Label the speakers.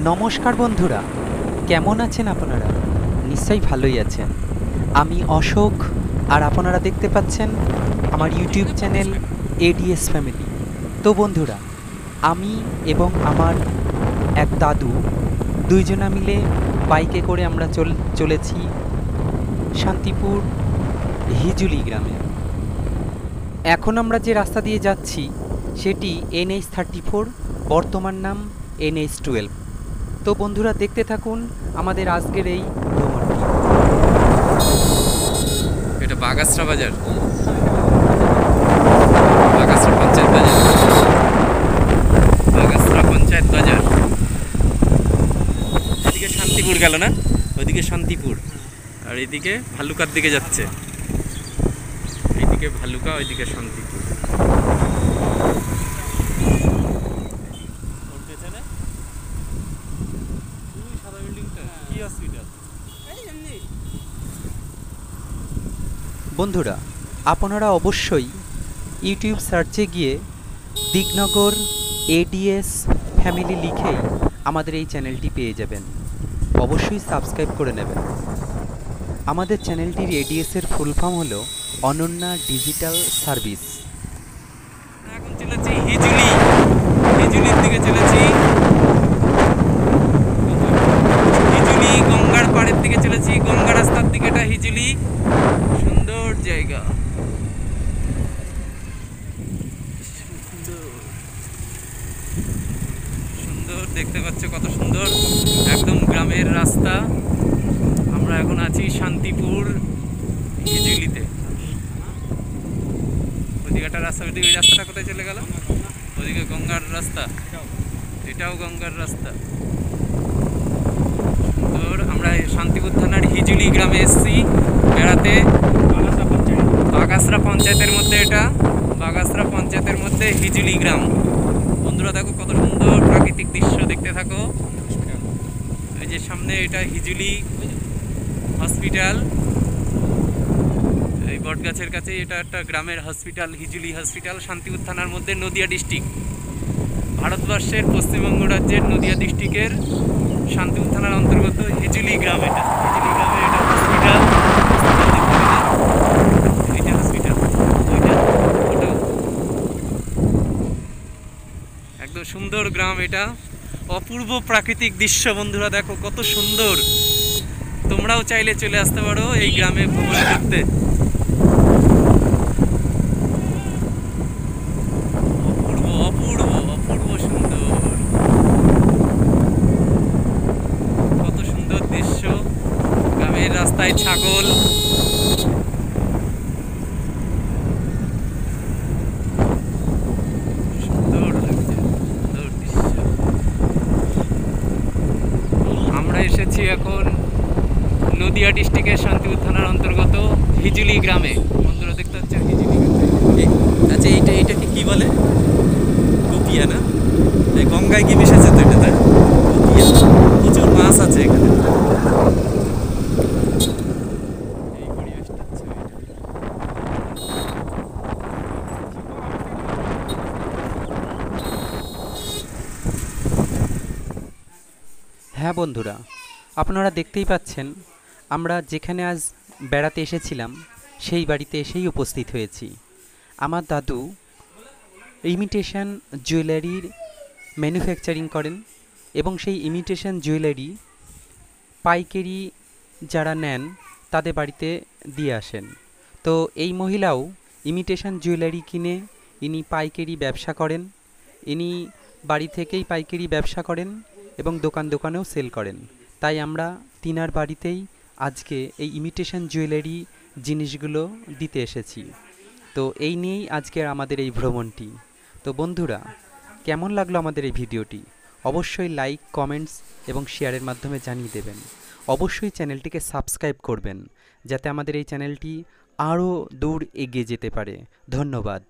Speaker 1: নমস্কার বন্ধুরা, কেমন আছেন আপনারা? নিশ্চয়ই ভালোই আছেন। আমি অশোক, আর আপনারা দেখতে পাচ্ছেন আমার ইউটিউব চ্যানেল এডিএস ফ্যামিলি। তো বন্ধুরা, আমি এবং আমার এক দাদু দুইজনা মিলে বাইকে করে আমরা চলেছি শান্তিপুর হিজুলি গ্রামে। এখন আমরা যে রাস্তা দিয়ে যাচ্ছি সেটি NH-34, বর্তমান নাম NH-12। তো বন্ধুরা, দেখতে থাকুন আমাদের আজকের এই ভ্রমণটি।
Speaker 2: এটা বাগাসরা বাজার, বাগাসরা পঞ্চায়েত বাজার, বাগাসরা পঞ্চায়েত বাজার। এদিকে শান্তিপুর গেল না, ওইদিকে শান্তিপুর, আর এইদিকে ভালুকার দিকে যাচ্ছে। এইদিকে ভালুকা, ওইদিকে শান্তিপুর।
Speaker 1: বন্ধুরা, আপনারা অবশ্যই ইউটিউব সার্চে গিয়ে দিগনগর এডিএস ফ্যামিলি লিখেই আমাদের এই চ্যানেলটি পেয়ে যাবেন। অবশ্যই সাবস্ক্রাইব করে নেবেন। আমাদের চ্যানেলটির এডিএসের ফুল ফর্ম হলো অনন্যা ডিজিটাল সার্ভিস।
Speaker 2: এখন চলেছি হিজুলি, হিজুলির দিকে চলেছি। হিজুলি গঙ্গার পাড়ের দিকে চলেছি, গঙ্গা রাস্তার দিকে। এটা হিজুলি, সুন্দর জায়গা, সুন্দর দেখতে পাচ্ছ, কত সুন্দর, একদম গ্রামের রাস্তা। আমরা এখন আছি শান্তিপুর হিজুলিতে। ওইদিকে একটা রাস্তা, ওইদিকে ওই রাস্তাটা কোথায় চলে গেল? ওইদিকে গঙ্গার রাস্তা, এটাও গঙ্গার রাস্তা। সুন্দর। আমরা শান্তিপুর থানার হিজুলি গ্রামে এসেছি বেড়াতে। বাগাসরা পঞ্চায়েতের মধ্যে, এটা বাগাসরা পঞ্চায়েতের মধ্যে হিজুলি গ্রাম। বন্ধুরা দেখো কত সুন্দর প্রাকৃতিক দৃশ্য, দেখতে থাকো। এই যে সামনে, এটা হিজুলি হসপিটাল, এই বটগাছের কাছে। এটা একটা গ্রামের হসপিটাল, হিজুলি হসপিটাল, শান্তিপুর থানার মধ্যে, নদিয়া ডিস্ট্রিক্ট, ভারতবর্ষের পশ্চিমবঙ্গ রাজ্যের নদিয়া ডিস্ট্রিক্টের শান্তিপুর থানার অন্তর্গত হিজুলি গ্রাম। এটা হিজুলি গ্রামে, এটা হসপিটাল, এটা হসপিটাল, ওইটা ওটা। একদম সুন্দর গ্রাম এটা, অপূর্ব প্রাকৃতিক দৃশ্য। বন্ধুরা দেখো কত সুন্দর। তোমরাও চাইলে চলে আসতে পারো এই গ্রামে ভ্রমণ করতে। অপূর্ব অপূর্ব অপূর্ব সুন্দর, কত সুন্দর দৃশ্য। গ্রামের রাস্তায় ছাগল, সুন্দর লাগছে, সুন্দর দৃশ্য। আমরা এসেছি এখন নদিয়া ডিস্ট্রিক্টের শান্তিপুর থানার অন্তর্গত হিজুলি গ্রামে। বন্ধুরা দেখতে পাচ্ছ হিজুলি গ্রামে।
Speaker 3: আচ্ছা, এইটাকে কি বলে? কপিয়া না? গঙ্গায় কি মিশেছে তো এটাতে? কপিয়া। প্রচুর মাছ আছে এখানে।
Speaker 2: এই পরিবেশটা হচ্ছে
Speaker 1: হ্যাঁ বন্ধুরা, আপনারা দেখতেই পাচ্ছেন আমরা যেখানে আজ বেড়াতে এসেছিলাম সেই বাড়িতে এসেই উপস্থিত হয়েছি। আমার দাদু ইমিটেশন জুয়েলারির ম্যানুফ্যাকচারিং করেন এবং সেই ইমিটেশন জুয়েলারি পাইকারি যারা নেন তাদের বাড়িতে দিয়ে আসেন। তো এই মহিলাও ইমিটেশন জুয়েলারি কিনে ইনি পাইকারি ব্যবসা করেন। ইনি বাড়ি থেকেই পাইকারি ব্যবসা করেন এবং দোকানেও সেল করেন। তাই আমরা তিনার বাড়িতেই আজকে এই ইমিটেশন জুয়েলারি জিনিসগুলো দিতে এসেছি। তো এই নিয়েই আজকের আমাদের এই ভ্রমণটি। তো বন্ধুরা, কেমন লাগলো আমাদের এই ভিডিওটি? অবশ্যই লাইক, কমেন্টস এবং শেয়ারের মাধ্যমে জানিয়ে দেবেন। অবশ্যই চ্যানেলটিকে সাবস্ক্রাইব করবেন যাতে আমাদের এই চ্যানেলটি আরও দূর এগিয়ে যেতে পারে। ধন্যবাদ।